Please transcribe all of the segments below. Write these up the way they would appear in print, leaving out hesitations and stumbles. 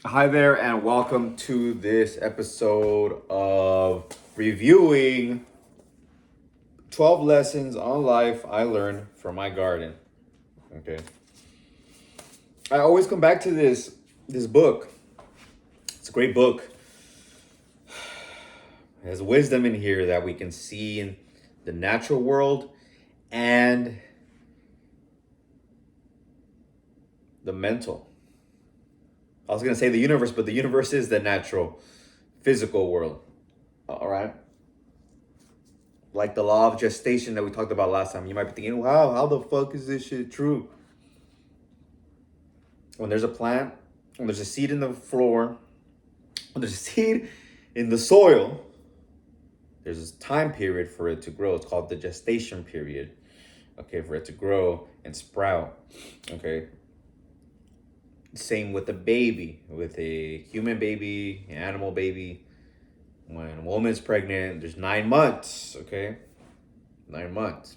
Hi there, and welcome to this episode of reviewing 12 lessons on life I learned from my garden. Okay. I always come back to this book. It's a great book. There's wisdom in here that we can see in the natural world and the mental. I was going to say the universe, but the universe is the natural physical world. All right. Like the law of gestation that we talked about last time. You might be thinking, wow, how the fuck is this shit true? When there's a plant, when there's a seed in the floor, when there's a seed in the soil, there's a time period for it to grow. It's called the gestation period. Okay, for it to grow and sprout. Okay. Same with a baby, with a human baby, an animal baby. When a woman is pregnant, there's 9 months. Okay, 9 months.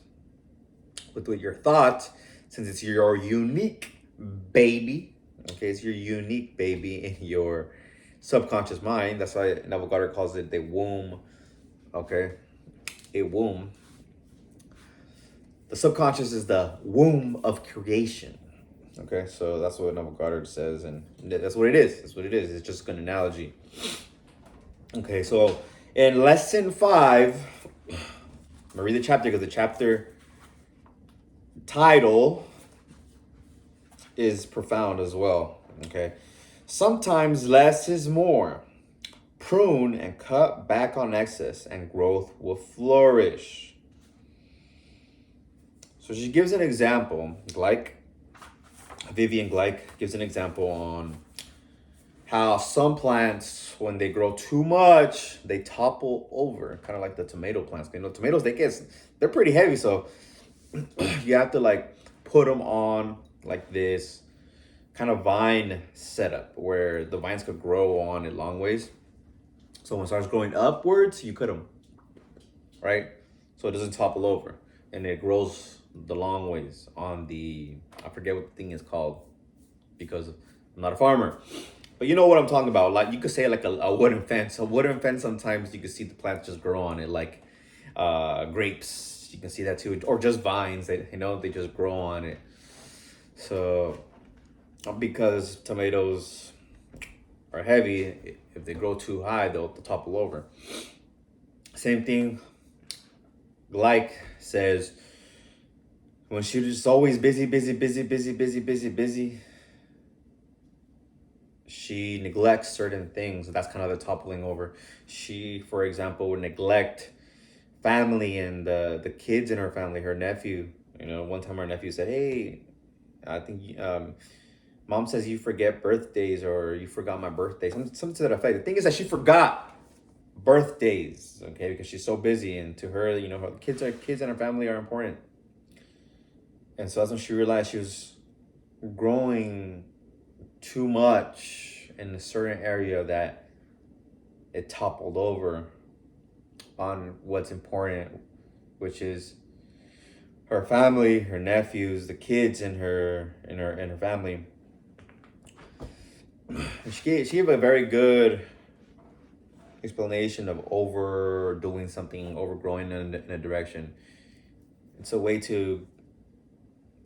With your thought, since it's your unique baby, okay, it's your unique baby in your subconscious mind. That's why Neville Goddard calls it the womb. Okay, a womb. The subconscious is the womb of creation. Okay, so that's what Neville Goddard says, and that's what it is. That's what it is. It's just an analogy. Okay, so in lesson 5, I'm gonna read the chapter because the chapter title is profound as well. Okay, sometimes less is more. Prune and cut back on excess, and growth will flourish. So she gives an example, Vivian Gleick gives an example on how some plants, when they grow too much, they topple over, kind of like the tomato plants. You know, tomatoes they're pretty heavy, so you have to like put them on like this kind of vine setup where the vines could grow on it long ways. So when it starts growing upwards, you cut them, right? So it doesn't topple over, and it grows the long ways on the, I forget what the thing is called because I'm not a farmer. But you know what I'm talking about. Like you could say like a wooden fence. A wooden fence, sometimes you can see the plants just grow on it, like grapes. You can see that too, or just vines. They just grow on it. So because tomatoes are heavy, if they grow too high, they'll topple over. Same thing. Like says, when she's just always busy, she neglects certain things. That's kind of the toppling over. She, for example, would neglect family and the kids in her family, her nephew. You know, one time her nephew said, hey, I think mom says you forget birthdays, or you forgot my birthday. Something to that effect. The thing is that she forgot birthdays, okay, because she's so busy. And to her, you know, her kids and her family are important. And so that's when she realized she was growing too much in a certain area, that it toppled over on what's important, which is her family, her nephews, the kids in her family. She gave a very good explanation of overdoing something, overgrowing in a direction. It's a way to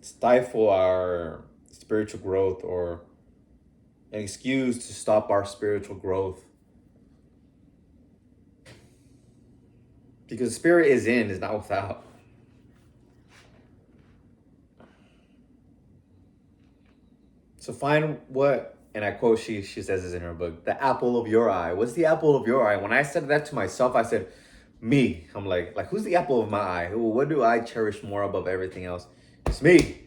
stifle our spiritual growth, or an excuse to stop our spiritual growth. Because the spirit is in, is not without. So find what, and I quote, she says this in her book, the apple of your eye. What's the apple of your eye? When I said that to myself, I said, me. I'm like who's the apple of my eye? What do I cherish more above everything else? It's me.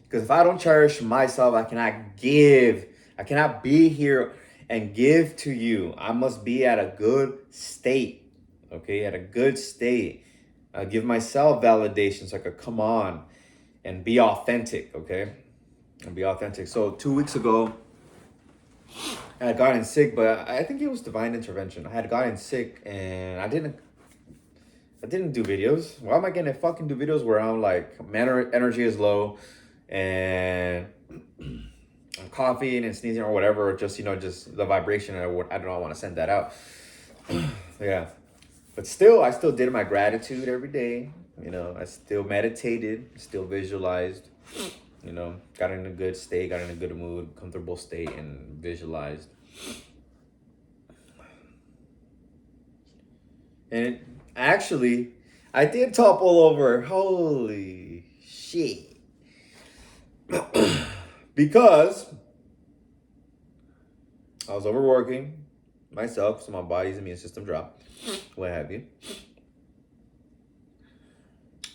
Because if I don't cherish myself, I cannot give. I cannot be here and give to you. I must be at a good state. Okay, at a good state. I give myself validation so I could come on and be authentic. Okay, and be authentic. So 2 weeks ago, I had gotten sick, but I think it was divine intervention. I had gotten sick and I didn't do videos. Why am I gonna fucking do videos where I'm like, man, energy is low, and I'm coughing and sneezing or whatever, or just just the vibration. I do not want to send that out. Yeah, but still, I still did my gratitude every day. I still meditated, still visualized. Got in a good state, got in a good mood, comfortable state, and visualized. And actually, I did topple over. Holy shit! Because I was overworking myself, so my body's immune system dropped, what have you.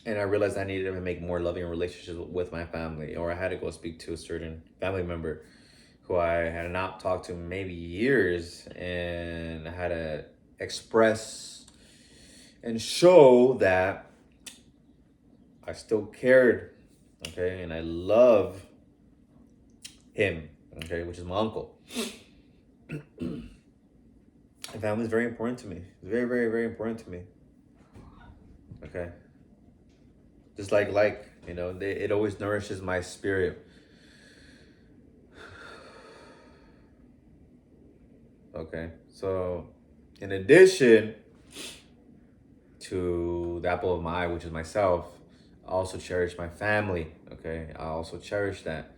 And I realized I needed to make more loving relationships with my family, or I had to go speak to a certain family member who I had not talked to in maybe years, and I had to express and show that I still cared, okay, and I love him, okay, which is my uncle. And family is very important to me. It's very, very, very important to me. Okay. Just it always nourishes my spirit. Okay. So, in addition to the apple of my eye, which is myself, I also cherish my family. Okay. I also cherish that.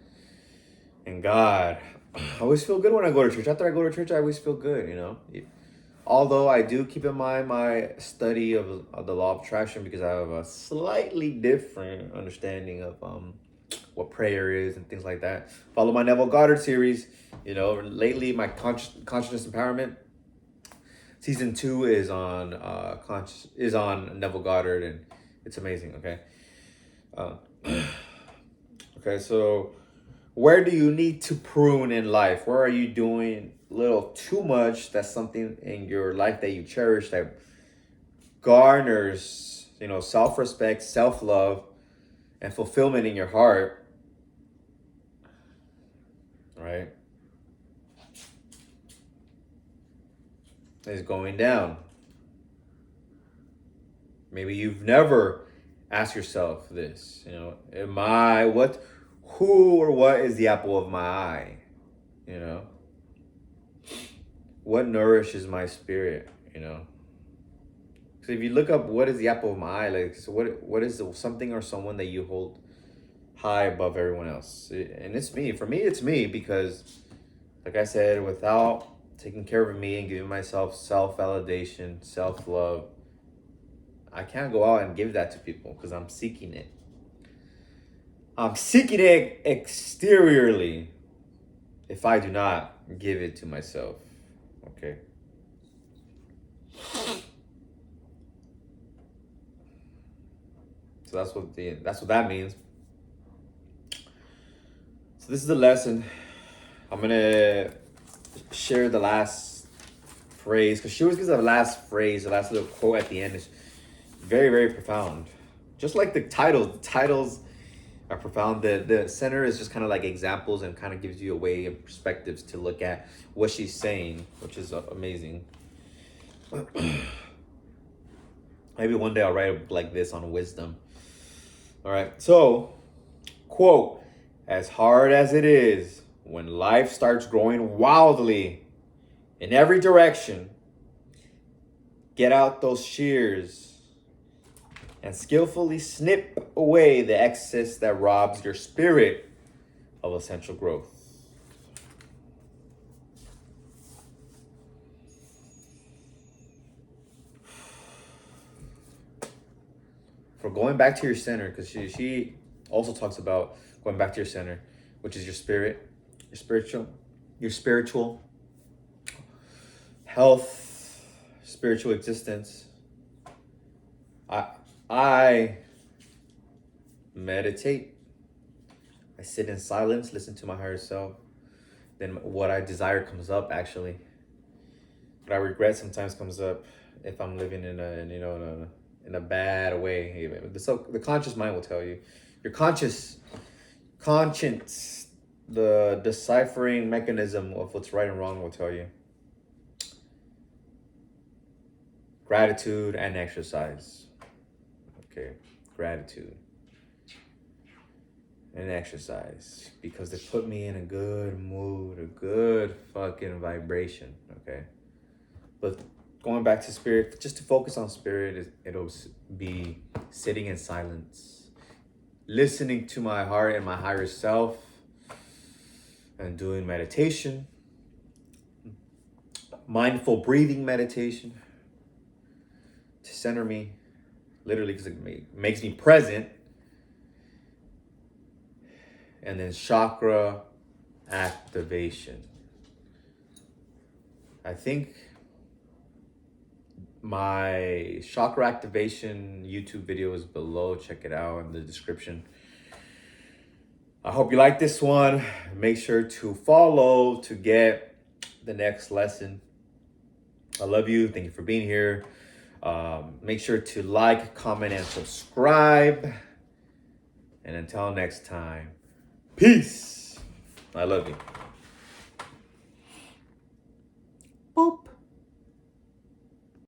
And God, I always feel good when I go to church. After I go to church, I always feel good. Although I do keep in mind my study of the law of attraction, because I have a slightly different understanding of what prayer is and things like that. Follow my Neville Goddard series. Lately my consciousness empowerment season 2 is on Neville Goddard, and it's amazing. Okay. Okay, so where do you need to prune in life? Where are you doing a little too much? That's something in your life that you cherish, that garners, self-respect, self-love, and fulfillment in your heart, right? Is going down. Maybe you've never asked yourself this, who or what is the apple of my eye? What nourishes my spirit? So if you look up what is the apple of my eye, so what is something or someone that you hold high above everyone else? And it's me. For me, it's me, because, like I said, without taking care of me and giving myself self-validation, self-love, I can't go out and give that to people, because I'm seeking it. I'm seeking it exteriorly if I do not give it to myself. Okay. So that's what that means. So this is the lesson. I'm gonna share the last phrase, because she always gives the last phrase, the last little quote at the end is very, very profound. Just like the titles. The titles are profound. The center is just kind of like examples, and kind of gives you a way and perspectives to look at what she's saying, which is amazing. Maybe one day I'll write like this on wisdom. All right. So, quote, as hard as it is, when life starts growing wildly in every direction, get out those shears and skillfully snip away the excess that robs your spirit of essential growth. For going back to your center, because she also talks about going back to your center, which is your spirit, your spiritual health, spiritual existence. I meditate. I sit in silence, listen to my higher self. Then what I desire comes up, actually. What I regret sometimes comes up if I'm living in a bad way. Even the conscious mind will tell you. Your conscience, the deciphering mechanism of what's right and wrong will tell you. Gratitude and exercise. Okay, gratitude. and exercise because they put me in a good mood, a good fucking vibration, okay? But going back to spirit, just to focus on spirit, it'll be sitting in silence, listening to my heart and my higher self, and doing meditation, mindful breathing meditation to center me, literally because it makes me present. And then chakra activation. I think my chakra activation YouTube video is below. Check it out in the description. I hope you like this one. Make sure to follow to get the next lesson. I love you. Thank you for being here. Make sure to like, comment, and subscribe. And until next time, peace. I love you.